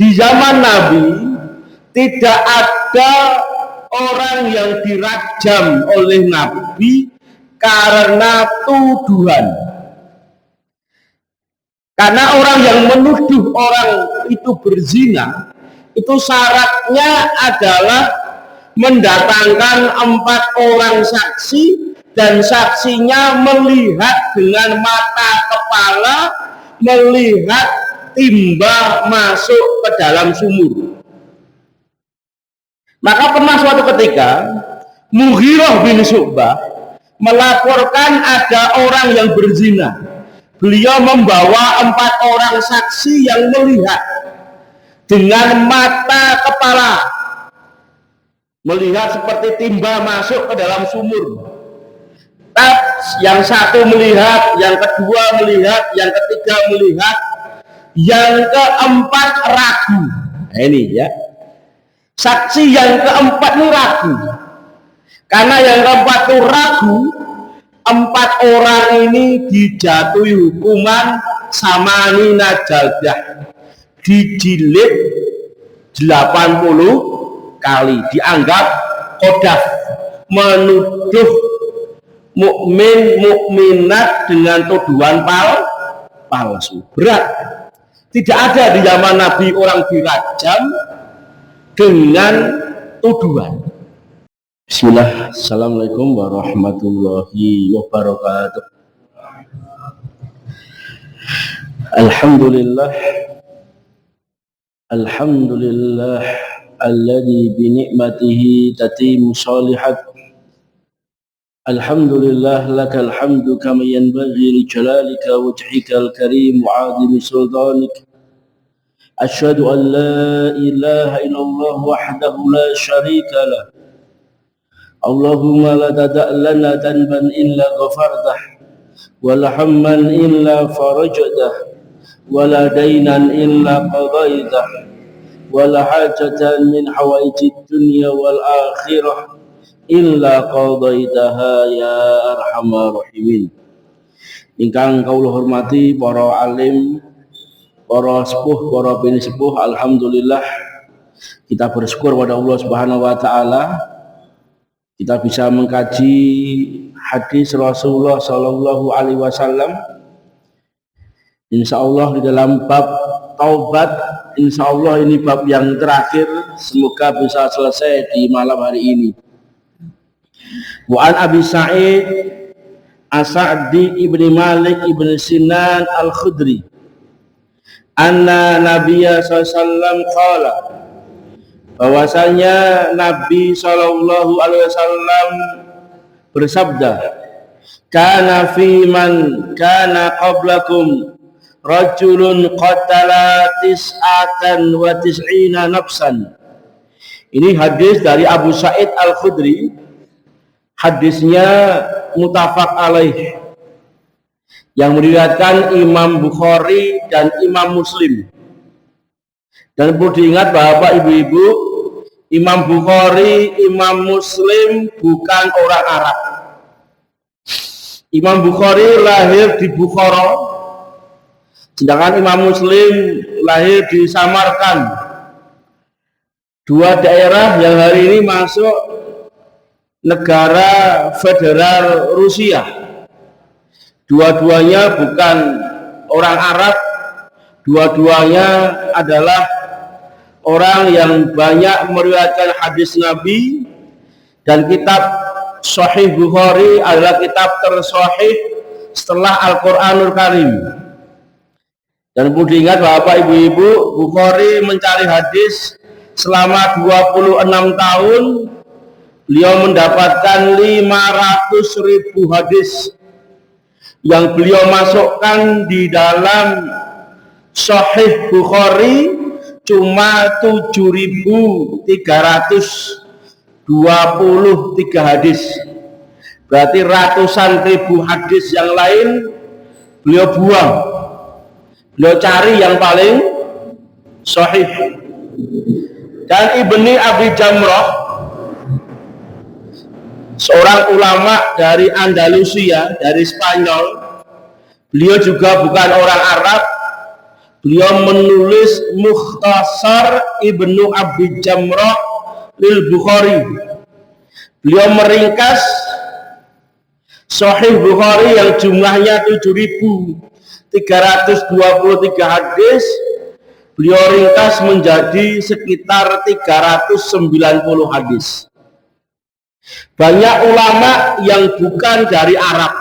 Di zaman Nabi tidak ada orang yang dirajam oleh Nabi karena tuduhan. Karena orang yang menuduh orang itu berzina, itu syaratnya adalah mendatangkan 4 orang saksi, dan saksinya melihat dengan mata kepala, melihat timba masuk ke dalam sumur. Maka pernah suatu ketika Mughirah bin Syu'bah melaporkan ada orang yang berzina. Beliau membawa 4 orang saksi yang melihat dengan mata kepala, melihat seperti timba masuk ke dalam sumur. Yang satu melihat, yang kedua melihat, yang ketiga melihat, yang keempat ragu. Nah, ini ya, saksi yang keempat ini ragu. Karena yang keempat itu ragu, 4 orang ini dijatuhi hukuman samanina jaldah, dijilid 80 kali, dianggap qadhaf, menuduh mukmin mukminat dengan tuduhan palsu. Berat. Tidak ada di zaman Nabi orang dirajam dengan tuduhan. Bismillah. Assalamualaikum warahmatullahi wabarakatuh. Alhamdulillah alladzi bi ni'matihi tatimmu shalihat. Alhamdulillah lakal hamdu kama yanbaghi li jalalika wajhikal karim wa 'azimi sultanik. Asyhadu an la ilaha illallah wahdahu la syarika lah. Allahumma la tada' lana tanban illa ghafartah, wa la hamman illa farajtah, wa la daynan illa qadaitah, wa la hajatan min hawaijid dunya wal akhirah illa qadaitaha ya arhamar rahimin. Ingkang kawula hormati para alim, para sepuh, para bini sepuh, alhamdulillah kita bersyukur pada Allah Subhanahu wa taala kita bisa mengkaji hadis Rasulullah Sallallahu Alaihi Wasallam. Insya Allah di dalam bab taubat, insya Allah ini bab yang terakhir, semoga bisa selesai di malam hari ini. Wa an Abi Sa'id As-Sa'di ibni Malik ibni Sinan Al-Khudri anna Nabiya SAW qala, bahwasanya Nabi Shallallahu Alaihi Wasallam bersabda, kana fi man kana qablakum rajulun qatala tis'atan wa tis'ina nafsan. Ini hadis dari Abu Sa'id Al-Khudri, hadisnya muttafaq alaih, yang meriwayatkan Imam Bukhari dan Imam Muslim. Dan perlu diingat Bapak Ibu-ibu, Imam Bukhari, Imam Muslim bukan orang Arab. Imam Bukhari lahir di Bukhara, sedangkan Imam Muslim lahir di Samarkand. 2 daerah yang hari ini masuk negara federal Rusia. Dua-duanya bukan orang Arab, dua-duanya adalah orang yang banyak meriwayatkan hadis Nabi, dan kitab Sahih Bukhari adalah kitab tersahih setelah Al-Quranul Karim. Dan perlu diingat Bapak Ibu-ibu, Bukhari mencari hadis selama 26 tahun. Beliau mendapatkan 500.000 hadis yang beliau masukkan di dalam Sahih Bukhari cuma 7.323 hadis. Berarti ratusan ribu hadis yang lain beliau buang, beliau cari yang paling sahih. Dan Ibni Abi Jamrah, seorang ulama dari Andalusia, dari Spanyol, beliau juga bukan orang Arab, Beliau menulis Mukhtasar Ibnu Abi Jamrah lil Bukhari. Beliau meringkas Sahih Bukhari yang jumlahnya 7.323 hadis. Beliau ringkas menjadi sekitar 390 hadis. Banyak ulama yang bukan dari Arab.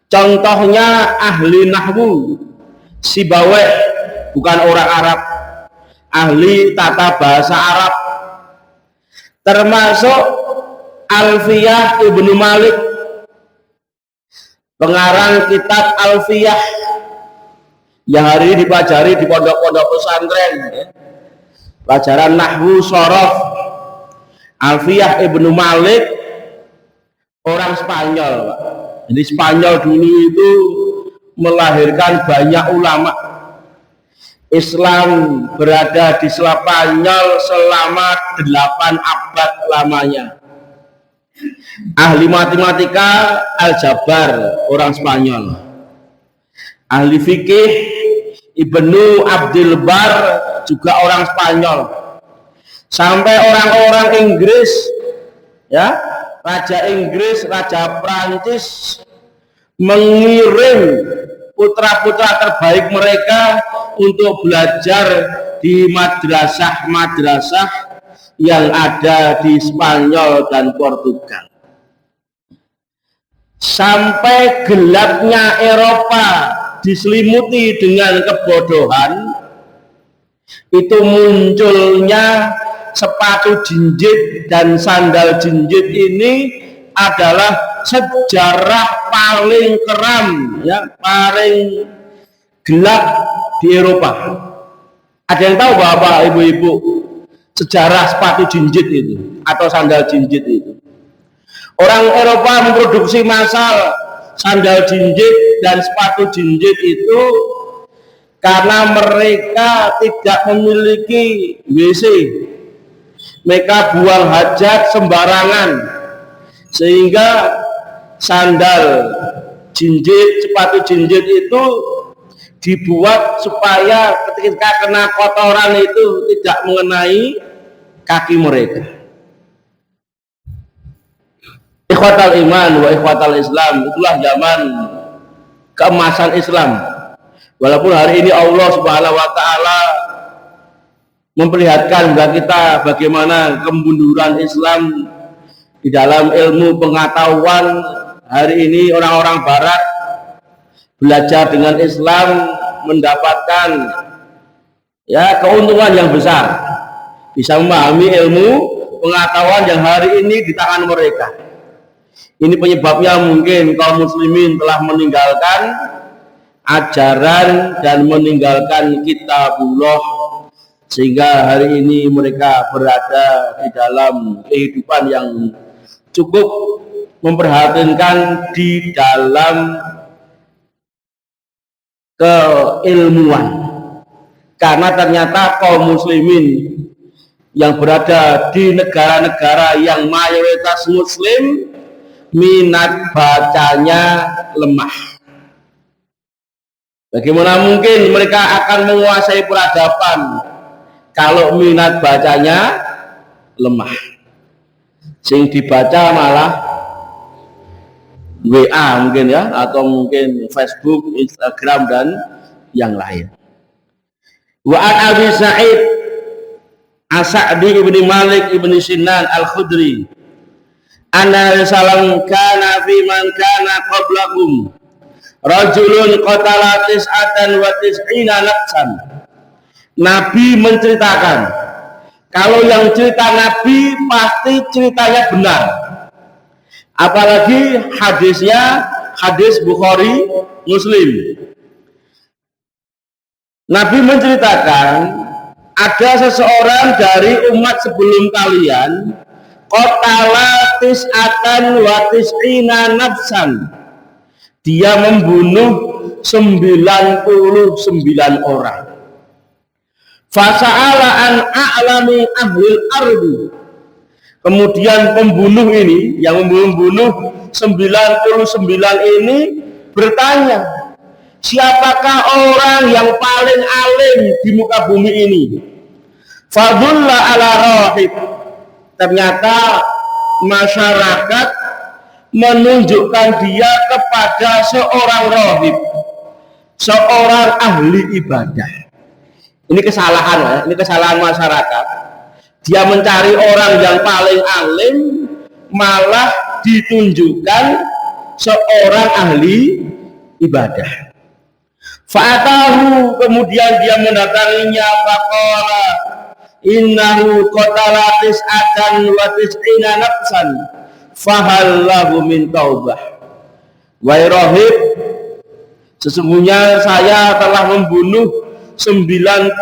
Contohnya ahli nahwu, Sibaweh, bukan orang Arab, ahli tata bahasa Arab. Termasuk Alfiyah Ibnu Malik, pengarang kitab Alfiyah yang hari ini dipelajari di pondok-pondok pesantren, pelajaran nahwu sorof. Alfiyah Ibnu Malik orang Spanyol, Pak. Jadi Spanyol dulu itu melahirkan banyak ulama. Islam berada di Spanyol selama 8 abad lamanya. Ahli matematika aljabar orang Spanyol. Ahli fikih Ibnu Abdul Bar juga orang Spanyol. Sampai orang-orang Inggris, ya, Raja Inggris, Raja Prancis mengirim putra-putra terbaik mereka untuk belajar di madrasah-madrasah yang ada di Spanyol dan Portugal. Sampai gelapnya Eropa diselimuti dengan kebodohan, itu munculnya sepatu jinjit dan sandal jinjit. Ini adalah sejarah paling keram, ya, paling gelap di Eropa. Ada yang tahu Bapak Ibu-ibu sejarah sepatu jinjit itu atau sandal jinjit itu? Orang Eropa memproduksi massal sandal jinjit dan sepatu jinjit itu karena mereka tidak memiliki WC. Mereka buang hajat sembarangan, sehingga sandal jinjit, sepatu jinjit itu dibuat supaya ketika kena kotoran itu tidak mengenai kaki mereka. Ikhwatal iman wa ikhwatal Islam, itulah zaman keemasan Islam. Walaupun hari ini Allah Subhanahu wa taala memperlihatkan kepada kita bagaimana kemunduran Islam di dalam ilmu pengetahuan. Hari ini orang-orang barat belajar dengan Islam mendapatkan, ya, keuntungan yang besar, bisa memahami ilmu pengetahuan yang hari ini di tangan mereka. Ini penyebabnya mungkin kaum muslimin telah meninggalkan ajaran dan meninggalkan kitabullah, sehingga hari ini mereka berada di dalam kehidupan yang cukup memperhatikan di dalam keilmuan. Karena ternyata kaum muslimin yang berada di negara-negara yang mayoritas muslim, minat bacanya lemah. Bagaimana mungkin mereka akan menguasai peradaban kalau minat bacanya lemah? Sing dibaca malah WA mungkin, ya, atau mungkin Facebook, Instagram dan yang lain. Wa an Abi Sa'id As-Sa'di ibni Malik ibni Sinan Al-Khudri anna salam kana fi man kana qablakum rajulun qatala tis'atan wa tis'ina nafsan. Nabi menceritakan, kalau yang cerita Nabi pasti ceritanya benar, apalagi hadisnya hadis Bukhari Muslim. Nabi menceritakan ada seseorang dari umat sebelum kalian qatala tis'atan wa tis'ina nafsan, dia membunuh 99 orang. Fasa'ala an a'lami ahlil ardi, kemudian pembunuh yang membunuh 99 ini bertanya siapakah orang yang paling alim di muka bumi ini? Fadulla ala rahib. Ternyata masyarakat menunjukkan dia kepada seorang rahib, seorang ahli ibadah. Ini kesalahan ya, ini kesalahan masyarakat. Dia mencari orang yang paling alim, malah ditunjukkan seorang ahli ibadah. Fa'atahu, kemudian dia mendatanginya, faqala innahu qatala tis'atan wa tis'ina nafsan fahal lahu min taubah. Wahai rahib, sesungguhnya saya telah membunuh 99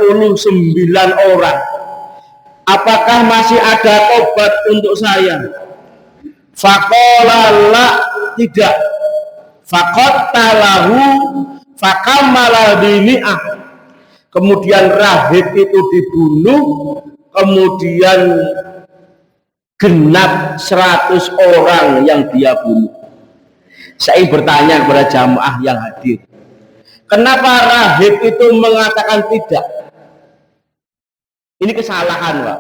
orang. Apakah masih ada tobat untuk saya? Faqala la, tidak. Faqatalahu fakamala bimi'ah. Kemudian rahib itu dibunuh, kemudian genap 100 orang yang dia bunuh. Saya bertanya kepada jamaah yang hadir, kenapa rahib itu mengatakan tidak? Ini kesalahan, Pak.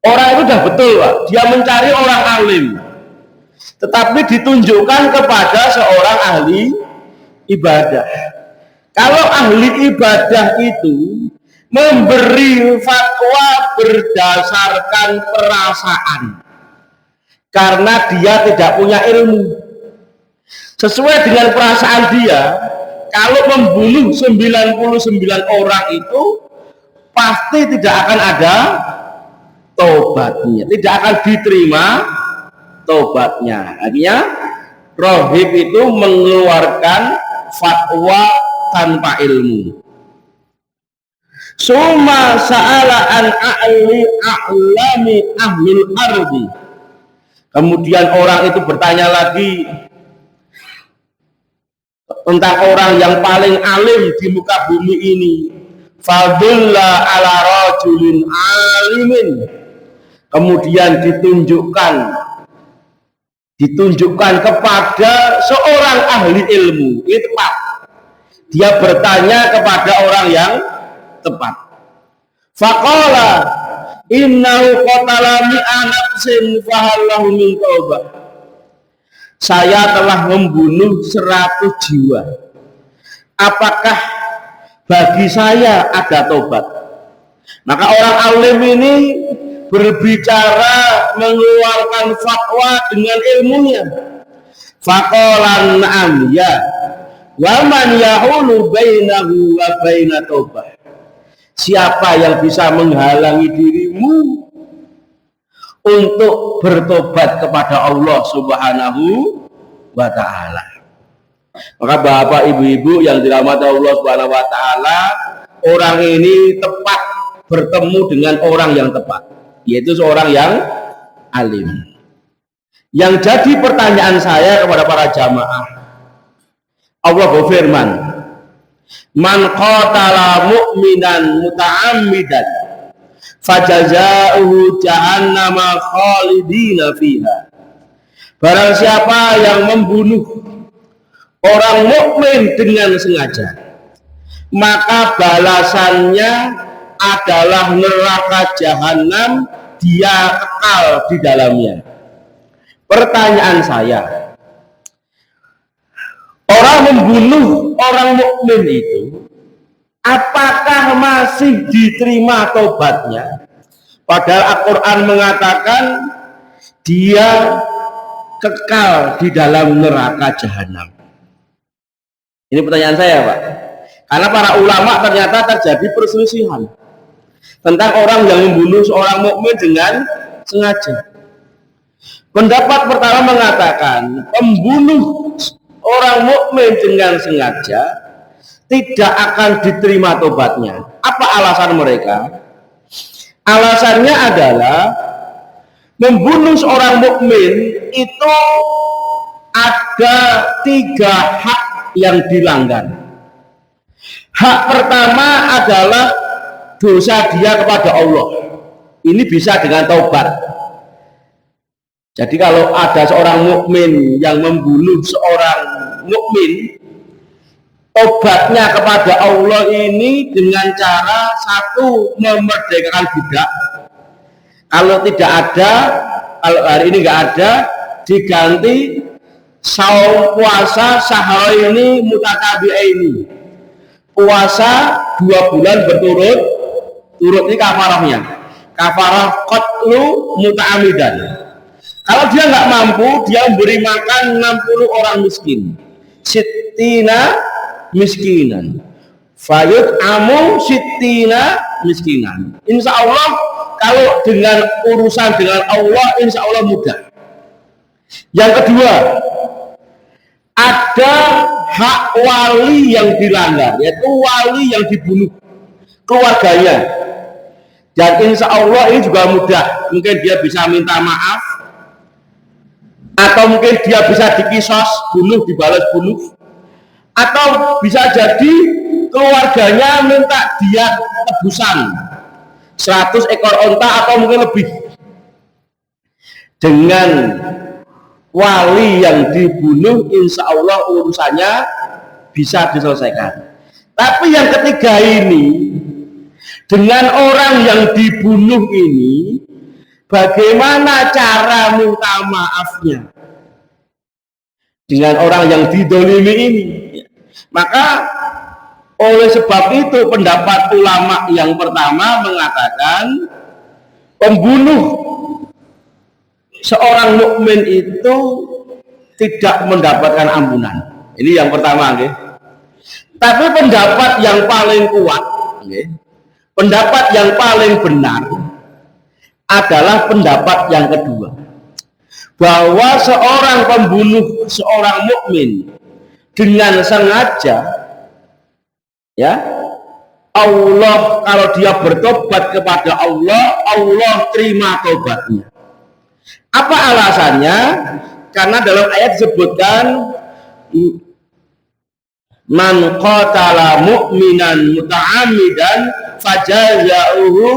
Orang itu sudah betul, Pak. Dia mencari orang alim, tetapi ditunjukkan kepada seorang ahli ibadah. Kalau ahli ibadah itu memberi fatwa berdasarkan perasaan, karena dia tidak punya ilmu. Sesuai dengan perasaan dia, kalau membunuh 99 orang itu pasti tidak akan ada tobatnya, tidak akan diterima tobatnya. Artinya rahib itu mengeluarkan fatwa tanpa ilmu. Suma sa'ala an a'lami ahlul ardi. Kemudian orang itu bertanya lagi tentang orang yang paling alim di muka bumi ini. Fadulla ala rajulin alimin. Kemudian ditunjukkan kepada seorang ahli ilmu. Ini tepat. Dia bertanya kepada orang yang tepat. Faqala innahu qatala mi'a nafsin fahallahu min taubah. Saya telah membunuh 100 jiwa. Apakah bagi saya ada tobat? Maka orang alim ini berbicara, mengeluarkan fatwa dengan ilmunya. Faqala na'am ya. Wa man yahulu bainahu wa baina taubah. Siapa yang bisa menghalangi dirimu untuk bertobat kepada Allah Subhanahu wa ta'ala? Maka bapak ibu-ibu yang dirahmati Allah Subhanahu wa ta'ala, orang ini tepat bertemu dengan orang yang tepat, yaitu seorang yang alim. Yang jadi pertanyaan saya kepada para jamaah, Allah berfirman, man qatala mu'minan muta'ammidan fajaza'uhu jahannama khalidina fiha. Barang siapa yang membunuh orang mukmin dengan sengaja, maka balasannya adalah neraka jahanam, dia kekal di dalamnya. Pertanyaan saya, orang membunuh orang mukmin itu apakah masih diterima tobatnya? Padahal Al-Quran mengatakan dia kekal di dalam neraka jahanam. Ini pertanyaan saya, Pak. Karena para ulama ternyata terjadi perselisihan tentang orang yang membunuh seorang mukmin dengan sengaja. Pendapat pertama mengatakan pembunuh orang mukmin dengan sengaja tidak akan diterima tobatnya. Apa alasan mereka? Alasannya adalah membunuh seorang mukmin itu ada 3 hak yang dilanggar. Hak pertama adalah dosa dia kepada Allah. Ini bisa dengan taubat. Jadi kalau ada seorang mukmin yang membunuh seorang mukmin, obatnya kepada Allah ini dengan cara satu, memerdekakan budak. Kalau tidak ada, kalau hari ini nggak ada, diganti saum puasa syahraini mutatabi'aini, puasa 2 bulan berturut-turut. Ini kafarahnya, kafarah qatlu muta'amidan. Kalau dia nggak mampu, dia memberi makan 60 orang miskin, sittina miskinan, fayud amu sittina miskinan. Insya Allah kalau dengan urusan dengan Allah, insya Allah mudah. Yang kedua, ada hak wali yang dilanggar, yaitu wali yang dibunuh keluarganya. Dan insya Allah ini juga mudah. Mungkin dia bisa minta maaf, atau mungkin dia bisa dikisos, bunuh dibalas bunuh, atau bisa jadi keluarganya minta dia tebusan 100 ekor onta atau mungkin lebih. Dengan wali yang dibunuh, insya Allah urusannya bisa diselesaikan. Tapi yang ketiga ini, dengan orang yang dibunuh ini, bagaimana cara minta maafnya dengan orang yang didolimi ini? Maka oleh sebab itu pendapat ulama yang pertama mengatakan pembunuh seorang mukmin itu tidak mendapatkan ampunan. Ini yang pertama, okay? Tapi pendapat yang paling kuat, okay, pendapat yang paling benar adalah pendapat yang kedua, bahwa seorang pembunuh seorang mukmin dengan sengaja, ya, Allah kalau dia bertobat kepada Allah, Allah terima tobatnya. Apa alasannya? Karena dalam ayat disebutkan man qatala mu'minan muta'ammidan fajaza'uhu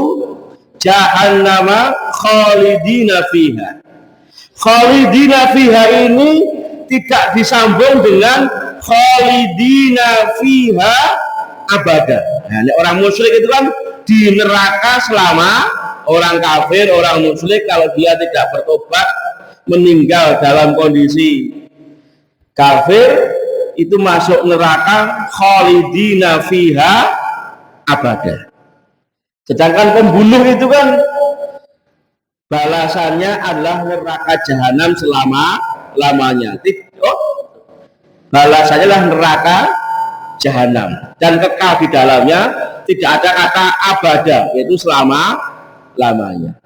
jahannama khalidina fiha. Khalidina fiha ini tidak disambung dengan khalidina fiha abada. Nah, orang musyrik itu kan di neraka selama, orang kafir, orang musyrik kalau dia tidak bertobat, meninggal dalam kondisi kafir, itu masuk neraka khalidina fiha abada. Sedangkan pembunuh itu kan balasannya adalah neraka jahanam selama-lamanya. Balasannya adalah neraka jahanam dan kekal di dalamnya, tidak ada kata abada, yaitu selama-lamanya.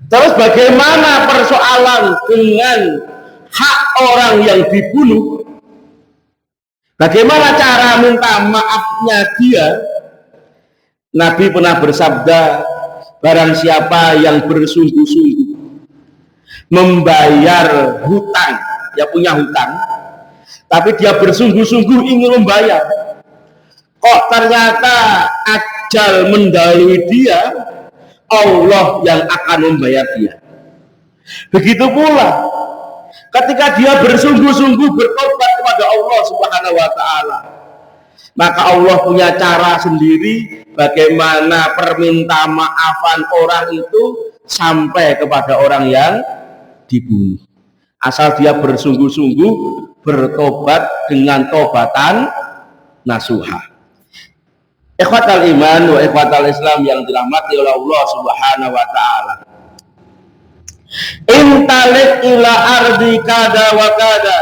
Terus bagaimana persoalan dengan hak orang yang dibunuh? Bagaimana cara minta maafnya dia? Nabi pernah bersabda, barang siapa yang bersungguh-sungguh membayar hutang, dia punya hutang, tapi dia bersungguh-sungguh ingin membayar, kok ternyata ajal mendahului dia, Allah yang akan membayar dia. Begitu pula ketika dia bersungguh-sungguh bertobat kepada Allah Subhanahu wa Ta'ala, maka Allah punya cara sendiri bagaimana permintaan maafan orang itu sampai kepada orang yang dibunuh, asal dia bersungguh-sungguh bertobat dengan tobatan nasuha. Ikhwatal iman wa ikhwatal Islam yang dirahmati oleh Allah Subhanahu wa Ta'ala, intalik ila ardi kada wa kada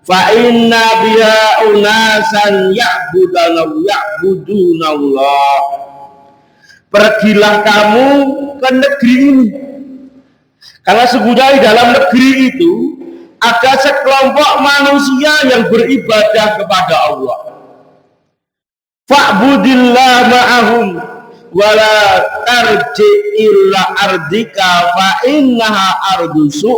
fa inna biha unasan ya'budunallah. Pergilah kamu ke negeri ini, karena sesungguhnya di dalam negeri itu ada sekelompok manusia yang beribadah kepada Allah. Fa'budillah ma'ahum wala tarji illa ardika fa innaha ardusu.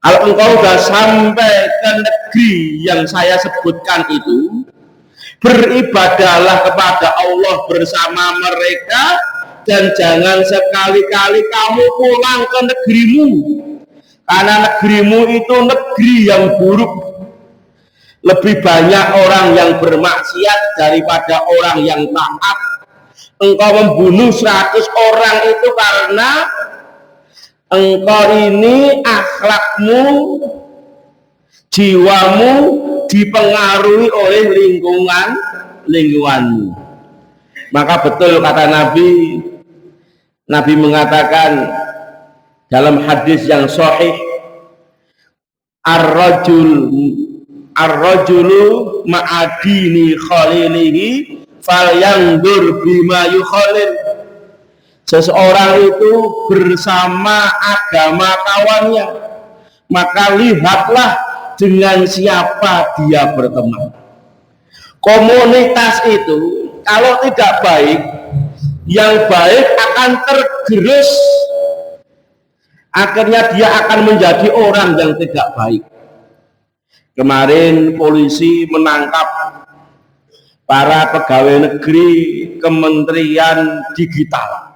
Kalau engkau sudah sampai ke negeri yang saya sebutkan itu, beribadahlah kepada Allah bersama mereka, dan jangan sekali-kali kamu pulang ke negerimu, karena negerimu itu negeri yang buruk, lebih banyak orang yang bermaksiat daripada orang yang taat. Engkau membunuh 100 orang itu karena engkau ini akhlakmu, jiwamu dipengaruhi oleh lingkunganmu. Maka betul kata Nabi mengatakan dalam hadis yang sahih, ar-rajulu ma'adini khalilihi falyandur bima yukhalil. Seseorang itu bersama agama kawannya, maka lihatlah dengan siapa dia berteman. Komunitas itu kalau tidak baik, yang baik akan tergerus, akhirnya dia akan menjadi orang yang tidak baik. Kemarin polisi menangkap para pegawai negeri Kementerian Digital,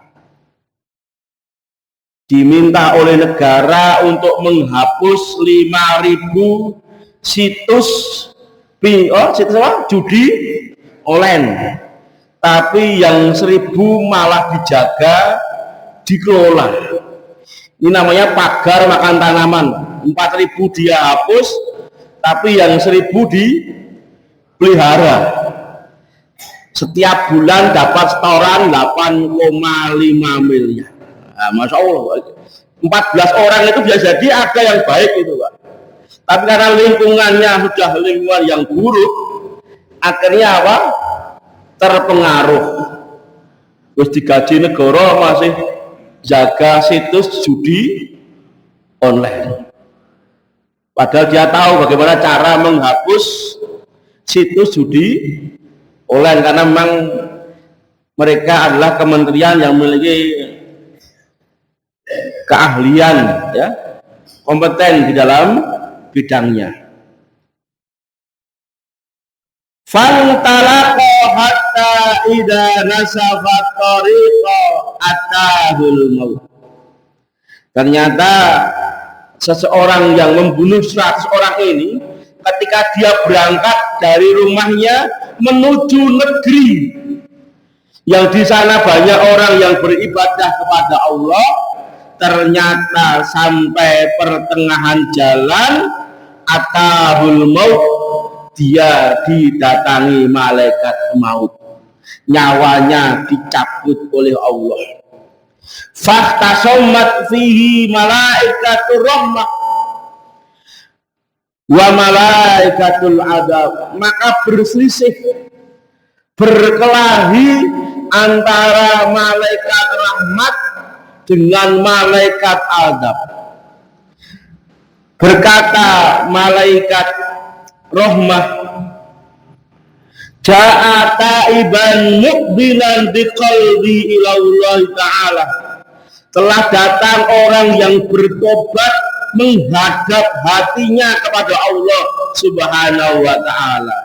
diminta oleh negara untuk menghapus 5.000 situs judi online, tapi yang 1.000 malah dijaga, dikelola. Ini namanya pagar makan tanaman. 4.000 dia hapus, tapi yang 1.000 dipelihara. Setiap bulan dapat setoran 8,5 miliar. Nah, Masya Allah, 14 orang itu bisa jadi ada yang baik itu, Pak. Tapi karena lingkungannya sudah lingkungan yang buruk, akhirnya apa? Terpengaruh. Terus digaji negara masih jaga situs judi online. Padahal dia tahu bagaimana cara menghapus situs judi online, karena memang mereka adalah kementerian yang memiliki keahlian, ya, kompeten di dalam bidangnya. Fantalaqa hatta idza nasafat tariqa atahul maut. Ternyata seseorang yang membunuh 100 orang ini, ketika dia berangkat dari rumahnya menuju negeri yang di sana banyak orang yang beribadah kepada Allah, ternyata sampai pertengahan jalan atahul maut, dia didatangi malaikat maut, nyawanya dicabut oleh Allah. Fahtasomat fihi malaikatur rahmah wa malaikatul adab, maka berselisih, berkelahi antara malaikat rahmat dengan malaikat adab. Berkata malaikat rahmah, ja'a ta'iban muqbilan biqalbi ila Allah ta'ala, telah datang orang yang bertobat menghadap hatinya kepada Allah Subhanahu wa ta'ala.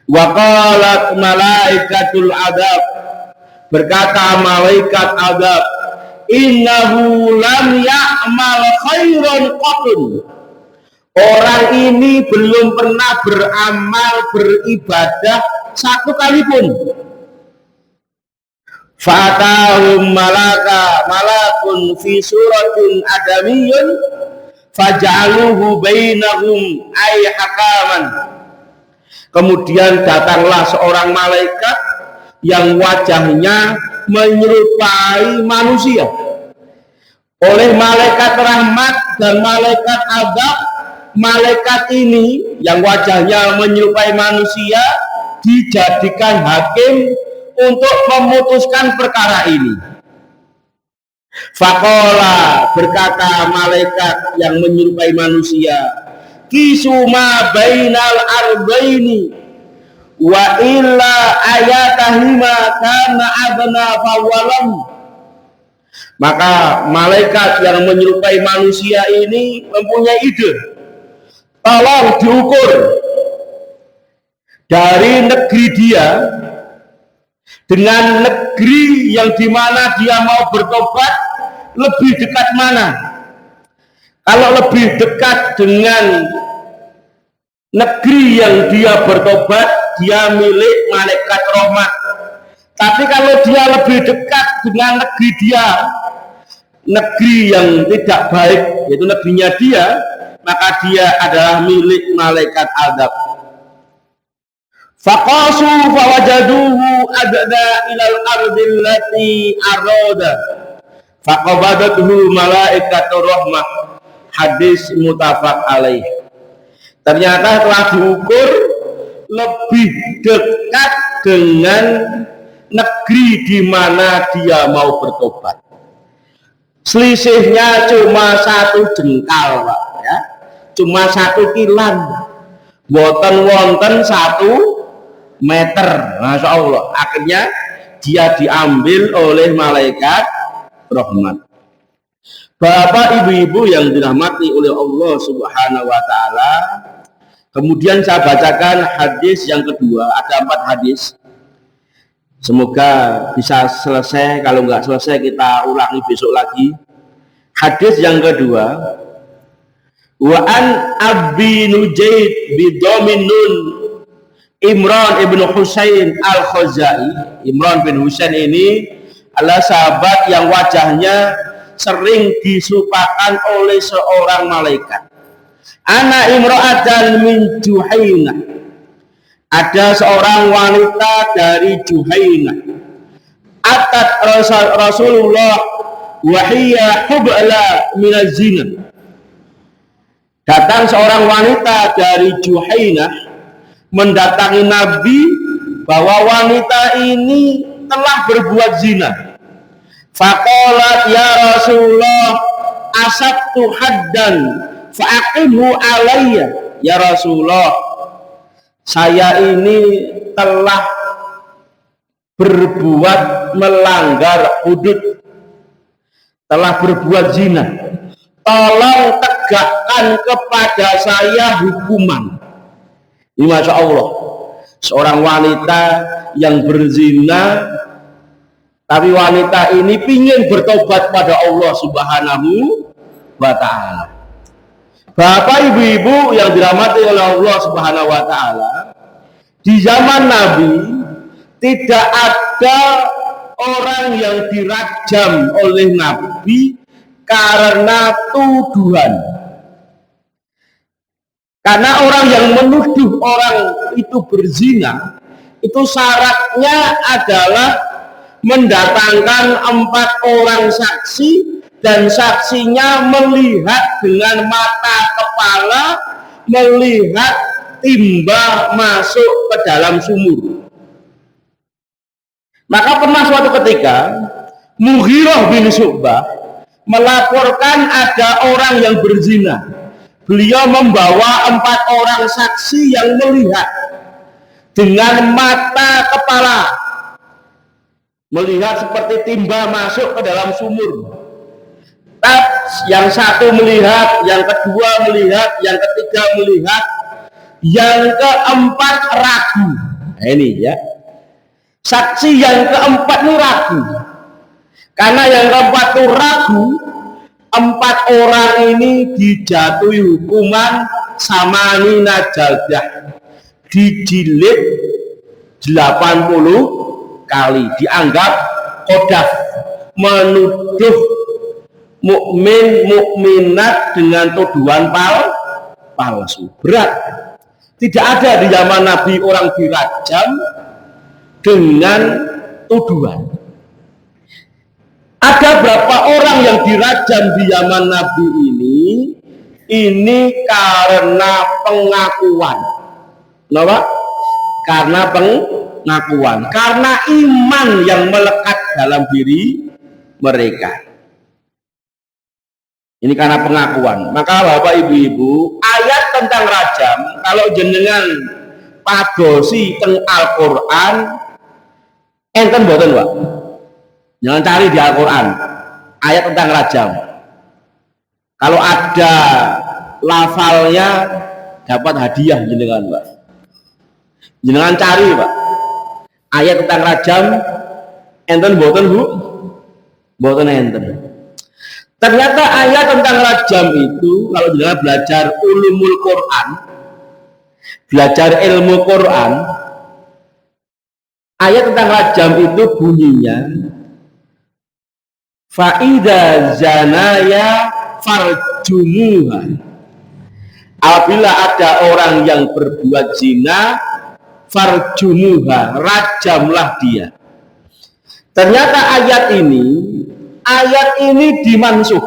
Wa qalat malaikatul adab, berkata malaikat adab, innahu lam ya'mal khairan qatun, orang ini belum pernah beramal beribadah satu kali pun. Fatahum malakun fi suratin adamiyun faj'aluhu bainahum ay hakaman. Kemudian datanglah seorang malaikat yang wajahnya menyerupai manusia. Oleh malaikat rahmat dan malaikat adab, malaikat ini yang wajahnya menyerupai manusia dijadikan hakim untuk memutuskan perkara ini. Faqala, berkata malaikat yang menyerupai manusia, kisuma bainal arbaini wa illa ayatahima kana adna fawalam. Maka malaikat yang menyerupai manusia ini mempunyai ide, tolong diukur dari negeri dia dengan negeri yang dimana dia mau bertobat, lebih dekat mana? Kalau lebih dekat dengan negeri yang dia bertobat, dia milik malaikat rahmat. Tapi kalau dia lebih dekat dengan negeri dia, negeri yang tidak baik, yaitu negerinya dia, maka dia adalah milik malaikat adab. Faqasu fawajaduhu adda ilal ardil lati arada faqabadathu malaikatur rahmah. Hadis muttafaq alaih. Ternyata telah diukur lebih dekat dengan negeri di mana dia mau bertobat. Selisihnya cuma 1 jengkal, Pak, ya. Cuma 1 kilan. Boten wonten 1 meter. Masya Allah. Akhirnya dia diambil oleh malaikat rahmat. Bapak ibu-ibu yang dirahmati oleh Allah Subhanahu wa taala, kemudian saya bacakan hadis yang kedua. Ada 4 hadis. Semoga bisa selesai. Kalau nggak selesai kita ulangi besok lagi. Hadis yang kedua, wa an Abi Nujaid bidomin nun Imran ibn Husain al-Khuzai. Imran bin Husain ini adalah sahabat yang wajahnya sering diserupakan oleh seorang malaikat. Ana imra'atan min Juhaina. Ada seorang wanita dari Juhaina. Atat Rasulullah wahiyya hubla minaz zina. Datang seorang wanita dari Juhaina mendatangi Nabi bahwa wanita ini telah berbuat zina. Faqalat ya Rasulullah asabtu haddan fa'aqimhu alayya. Ya Rasulullah, saya ini telah berbuat melanggar hudud, telah berbuat zina. Tolong tegakkan kepada saya hukuman. Ini Masya Allah, seorang wanita yang berzina, tapi wanita ini ingin bertobat pada Allah Subhanahu wa ta'ala. Bapak ibu-ibu yang dirahmati oleh Allah Subhanahu wa ta'ala, di zaman Nabi tidak ada orang yang dirajam oleh Nabi karena tuduhan. Karena orang yang menuduh orang itu berzina, itu syaratnya adalah mendatangkan 4 orang saksi, dan saksinya melihat dengan mata kepala, melihat timba masuk ke dalam sumur. Maka pernah suatu ketika Mughirah bin Syu'bah melaporkan ada orang yang berzina. Beliau membawa 4 orang saksi yang melihat dengan mata kepala, melihat seperti timba masuk ke dalam sumur. Yang satu melihat, yang kedua melihat, yang ketiga melihat, yang keempat ragu. Nah, ini ya, saksi yang keempat ini ragu. Karena yang keempat itu ragu, 4 orang ini dijatuhi hukuman samanina jaldah, dijilid 80 kali, dianggap qodaf, menuduh mukmin mukminat dengan tuduhan palsu. Berat. Tidak ada di zaman Nabi orang dirajam dengan tuduhan. Ada berapa orang yang dirajam di zaman Nabi ini karena pengakuan. Kenapa? Karena pengakuan, karena iman yang melekat dalam diri mereka. Ini karena pengakuan. Maka Bapak Ibu-ibu, ayat tentang rajam kalau jenengan padosi teng Al-Qur'an enten mboten, Pak? Jangan cari di Al-Quran ayat tentang rajam. Kalau ada lafalnya dapat hadiah jenengan, Pak. Jenengan cari, Pak, ayat tentang rajam enten mboten, Bu? Mboten enten. Ternyata ayat tentang rajam itu kalau jenengan belajar ulumul Quran, belajar ilmu Quran, ayat tentang rajam itu bunyinya faida zanaya farjumuha. Apabila ada orang yang berbuat zina, farjumuha, rajamlah dia. Ternyata ayat ini dimansuh,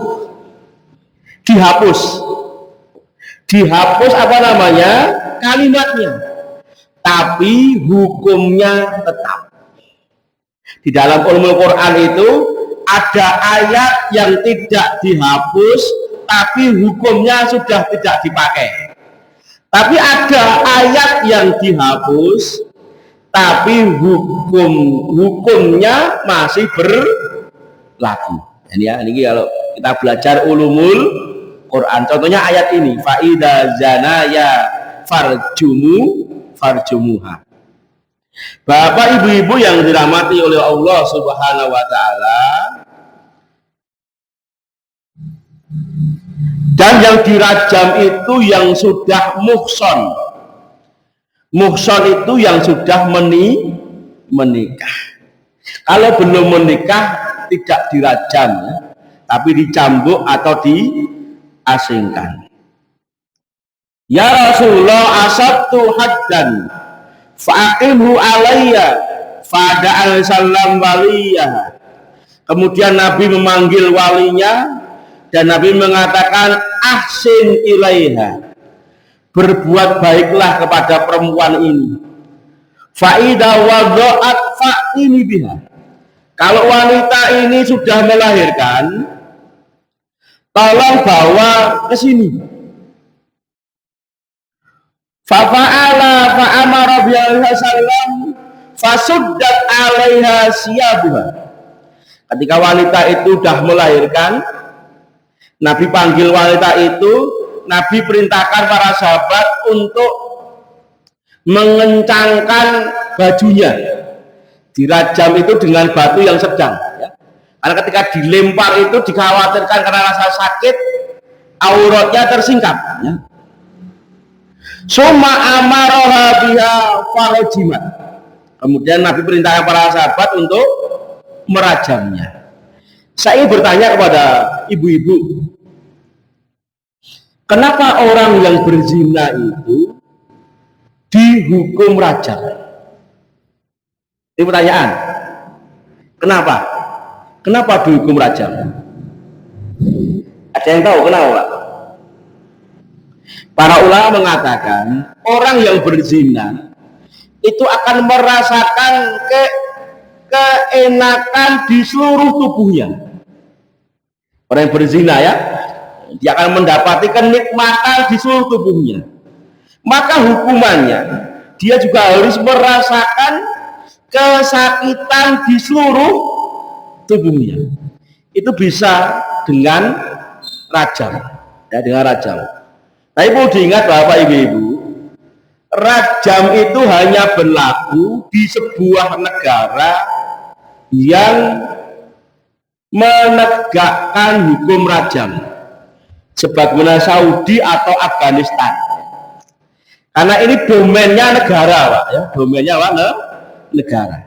dihapus apa namanya, kalimatnya, tapi hukumnya tetap. Di dalam ulumul Quran itu ada ayat yang tidak dihapus, tapi hukumnya sudah tidak dipakai. Tapi ada ayat yang dihapus, tapi hukumnya masih berlaku. Ini kalau kita belajar ulumul Quran, contohnya ayat ini, faida zanaya farjumuha. Bapak ibu-ibu yang dirahmati oleh Allah Subhanahu wa taala, dan yang dirajam itu yang sudah muhson. Muhson itu yang sudah menikah. Kalau belum menikah tidak dirajam, tapi dicambuk atau diasingkan. Ya Rasulullah, asabtu haddan fa'aqimhu alayya fa'ada'al salam waliyah. Kemudian Nabi memanggil walinya dan Nabi mengatakan ahsin ilaiha, berbuat baiklah kepada perempuan ini. Fa'ida wada'at fa'ini biha, kalau wanita ini sudah melahirkan, tolong bawa ke sini. Fa'ala fa'amara bi'alaihi salam fasuddat alaiha siyabuha. Ketika wanita itu sudah melahirkan, Nabi panggil wanita itu, Nabi perintahkan para sahabat untuk mengencangkan bajunya. Dirajam itu dengan batu yang sedang, ya. Karena ketika dilempar itu dikhawatirkan karena rasa sakit auratnya tersingkap, ya. Summa amaroha biha farojimat. Kemudian Nabi perintahkan para sahabat untuk merajamnya. Saya bertanya kepada ibu-ibu, kenapa orang yang berzina itu dihukum rajam? Ini pertanyaan. Kenapa? Kenapa dihukum rajam? Ada yang tahu kenapa, Pak? Para ulama mengatakan orang yang berzina itu akan merasakan keenakan di seluruh tubuhnya. Orang yang berzina, ya, dia akan mendapati kenikmatan di seluruh tubuhnya. Maka hukumannya dia juga harus merasakan kesakitan di seluruh tubuhnya. Itu bisa dengan rajam, ya, dengan rajam. Tapi perlu diingat Bapak Ibu, rajam itu hanya berlaku di sebuah negara yang menegakkan hukum rajam, sebagaimana Saudi atau Afghanistan. Karena ini domainnya negara, Pak, ya, domainnya apa? Negara.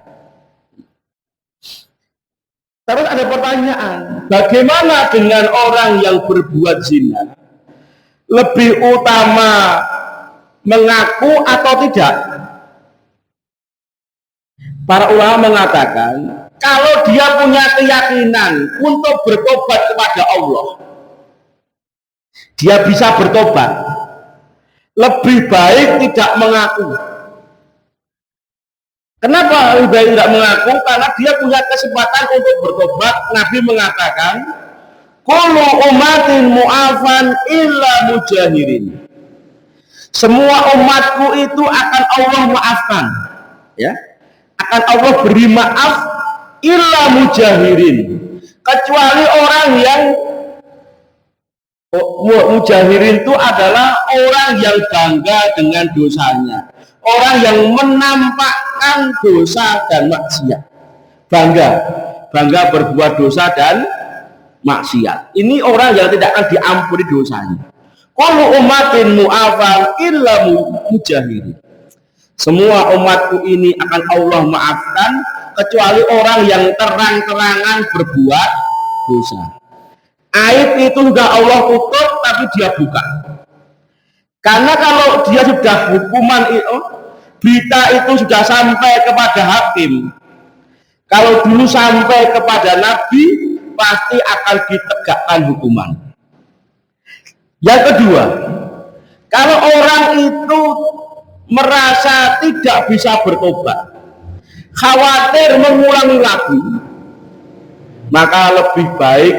Terus ada pertanyaan, bagaimana dengan orang yang berbuat zina? Lebih utama mengaku atau tidak? Para ulama mengatakan, kalau dia punya keyakinan untuk bertobat kepada Allah, dia bisa bertobat. Lebih baik tidak mengaku. Kenapa lebih baik tidak mengaku? Karena dia punya kesempatan untuk bertobat. Nabi mengatakan, kullu umatin mu'afan illa mujahirin. Semua umatku itu akan Allah maafkan, ya, akan Allah beri maaf illa mujahirin, kecuali orang yang mujahirin itu adalah orang yang bangga dengan dosanya, orang yang menampakkan dosa dan maksiat, bangga berbuat dosa dan maksiat. Ini orang yang tidak akan diampuni dosanya. kullu ummatin mu'afan illa mujahirin. Semua umatku ini akan Allah maafkan kecuali orang yang terang-terangan berbuat dosa. Aib itu sudah Allah tutup tapi dia buka. Karena kalau dia sudah hukuman itu, berita itu sudah sampai kepada hakim. Kalau dulu sampai kepada Nabi, pasti akan ditegakkan hukuman. Yang kedua, kalau orang itu merasa tidak bisa bertobat, khawatir mengulangi lagi, maka lebih baik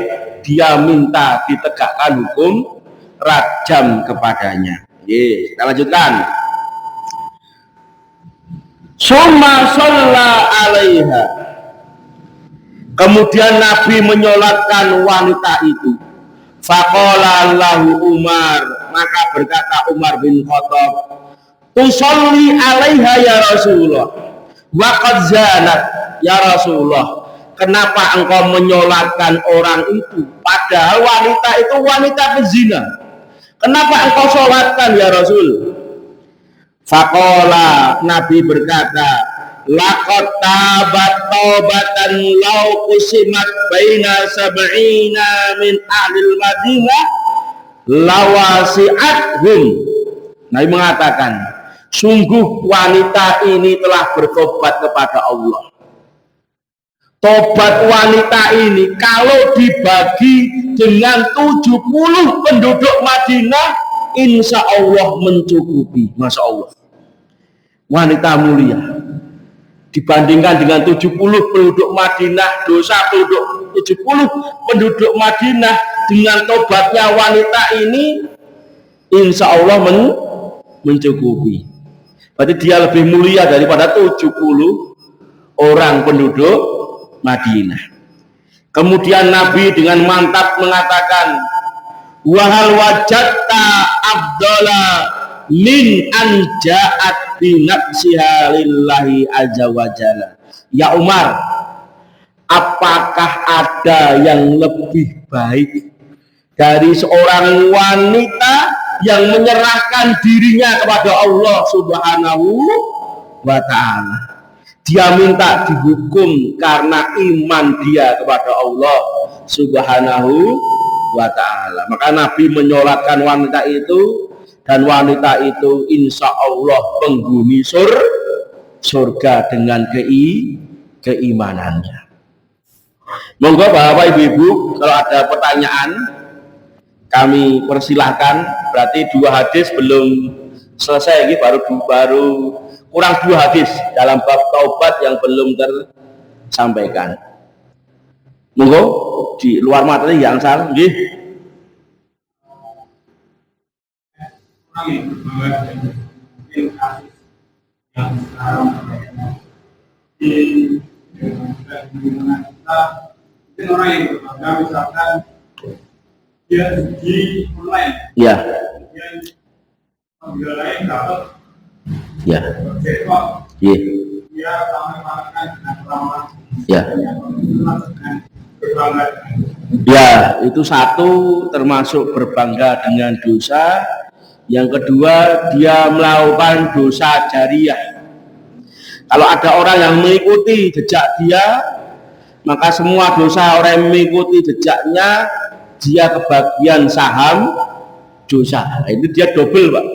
dia minta ditegakkan hukum rajam kepadanya. Kita lanjutkan. Summa shalla 'alaiha. Kemudian Nabi menyolatkan wanita itu. Faqala lahu Umar, maka berkata Umar bin Khattab, "Tusolli 'alaiha ya Rasulullah, wa qad zanat ya Rasulullah." Kenapa engkau menyolatkan orang itu padahal wanita itu wanita pezina? Kenapa engkau sholatkan ya Rasul? Faqala, Nabi berkata, laqad tabat taubatan law qusimat baina sab'ina min ahlil Madinah lawasi'athum. Nabi mengatakan, sungguh wanita ini telah bertobat kepada Allah. Tobat wanita ini kalau dibagi dengan 70 penduduk Madinah, insya Allah mencukupi. Masya Allah, wanita mulia. Dibandingkan dengan 70 penduduk Madinah, dosa penduduk 70 penduduk Madinah, dengan tobatnya wanita ini, insya Allah mencukupi. Berarti dia lebih mulia daripada 70 orang penduduk Madinah. Kemudian Nabi dengan mantap mengatakan, wahal wajadta abdala min anja'at binafsiha lillahi azza wa jalla. Ya Umar, apakah ada yang lebih baik dari seorang wanita yang menyerahkan dirinya kepada Allah Subhanahu wa ta'ala? Dia minta dihukum karena iman dia kepada Allah Subhanahu wa ta'ala. Maka Nabi menyolatkan wanita itu, dan wanita itu insya Allah penghuni surga dengan keimanannya. Monggo Bapak Ibu, kalau ada pertanyaan kami persilahkan. Berarti 2 hadis belum selesai, ini baru kurang 2 hadis dalam bab taubat yang belum tersampaikan. Monggo di luar materi yang salah nggih. Orang yang berbangga misalkan dia di online, Ya. Dia lain dapat, Ya. Iya. Dia ramai-ramaikan dengan ramah. Ya. Berbangga. Ya, itu satu termasuk berbangga dengan dosa. Yang kedua, dia melakukan dosa jariah. Kalau ada orang yang mengikuti jejak dia, maka semua dosa orang yang mengikuti jejaknya, dia kebagian saham dosa. Itu dia double, Pak.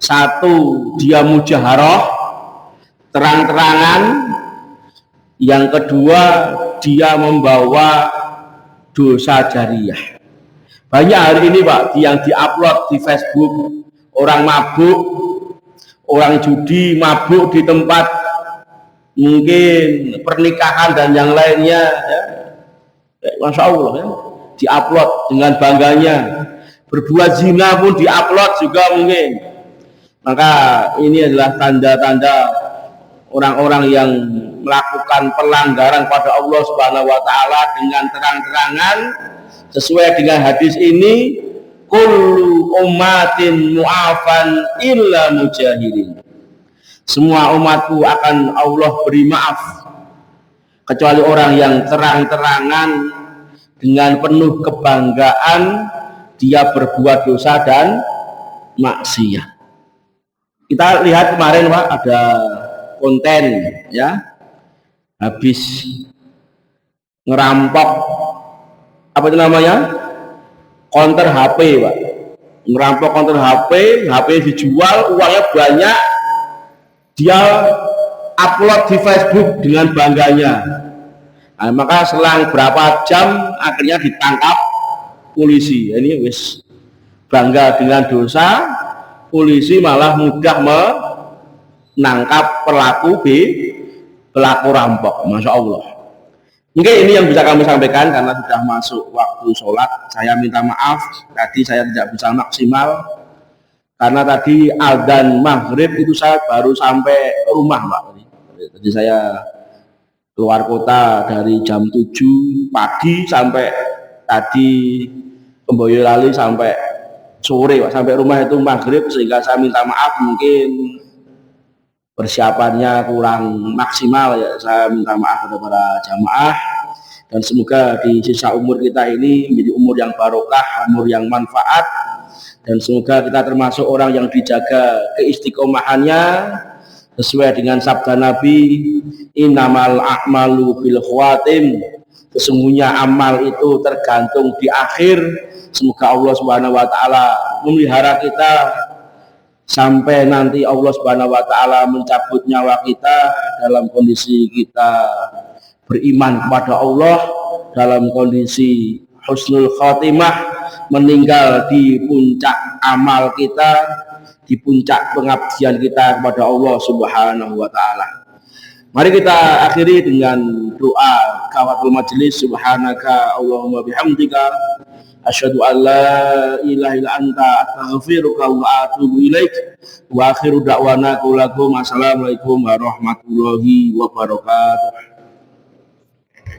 Satu, dia mujaharah, terang-terangan. Yang kedua, dia membawa dosa jariah. Banyak hari ini, Pak, yang diupload di Facebook, orang mabuk, orang judi, mabuk di tempat mungkin pernikahan dan yang lainnya, ya. Masya Allah, ya. Diupload dengan bangganya. Berbuat zina pun diupload juga mungkin. Maka ini adalah tanda-tanda orang-orang yang melakukan pelanggaran pada Allah Subhanahu wa ta'ala dengan terang-terangan sesuai dengan hadis ini, kullu ummatin mu'afan illa mujahirin. Semua umatku akan Allah beri maaf kecuali orang yang terang-terangan dengan penuh kebanggaan dia berbuat dosa dan maksiat. Kita lihat kemarin Pak, ada konten ya, habis ngerampok apa itu namanya, konter HP Pak, ngerampok konter HP dijual, uangnya banyak, dia upload di Facebook dengan bangganya. Nah, maka selang berapa jam akhirnya ditangkap polisi. Ini wis bangga dengan dosa, polisi malah mudah menangkap pelaku rampok. Masya Allah. Mungkin ini yang bisa kami sampaikan karena sudah masuk waktu sholat. Saya minta maaf tadi saya tidak bisa maksimal karena tadi adzan maghrib itu saya baru sampai rumah Pak. Jadi saya keluar kota dari jam 7 pagi sampai tadi ke Boyolali sampai sore Pak. Sampai rumah itu maghrib, sehingga saya minta maaf mungkin persiapannya kurang maksimal ya. Saya minta maaf kepada para jamaah dan semoga di sisa umur kita ini menjadi umur yang barokah, umur yang manfaat, dan semoga kita termasuk orang yang dijaga keistiqomahannya sesuai dengan sabda Nabi, innamal a'malu bil khawatim, sesungguhnya amal itu tergantung di akhir. Semoga Allah Subhanahu wa taala memelihara kita sampai nanti Allah Subhanahu wa taala mencabut nyawa kita dalam kondisi kita beriman kepada Allah, dalam kondisi husnul khatimah, meninggal di puncak amal kita, di puncak pengabdian kita kepada Allah Subhanahu wa taala. Mari kita akhiri dengan doa kafatul majelis. Subhanaka Allahumma bihamdika asyhadu an la ilaha illa anta astaghfiruka wa atubu ilaik. Wa akhiru da'wana qaulakum assalamualaikum warahmatullahi wabarakatuh.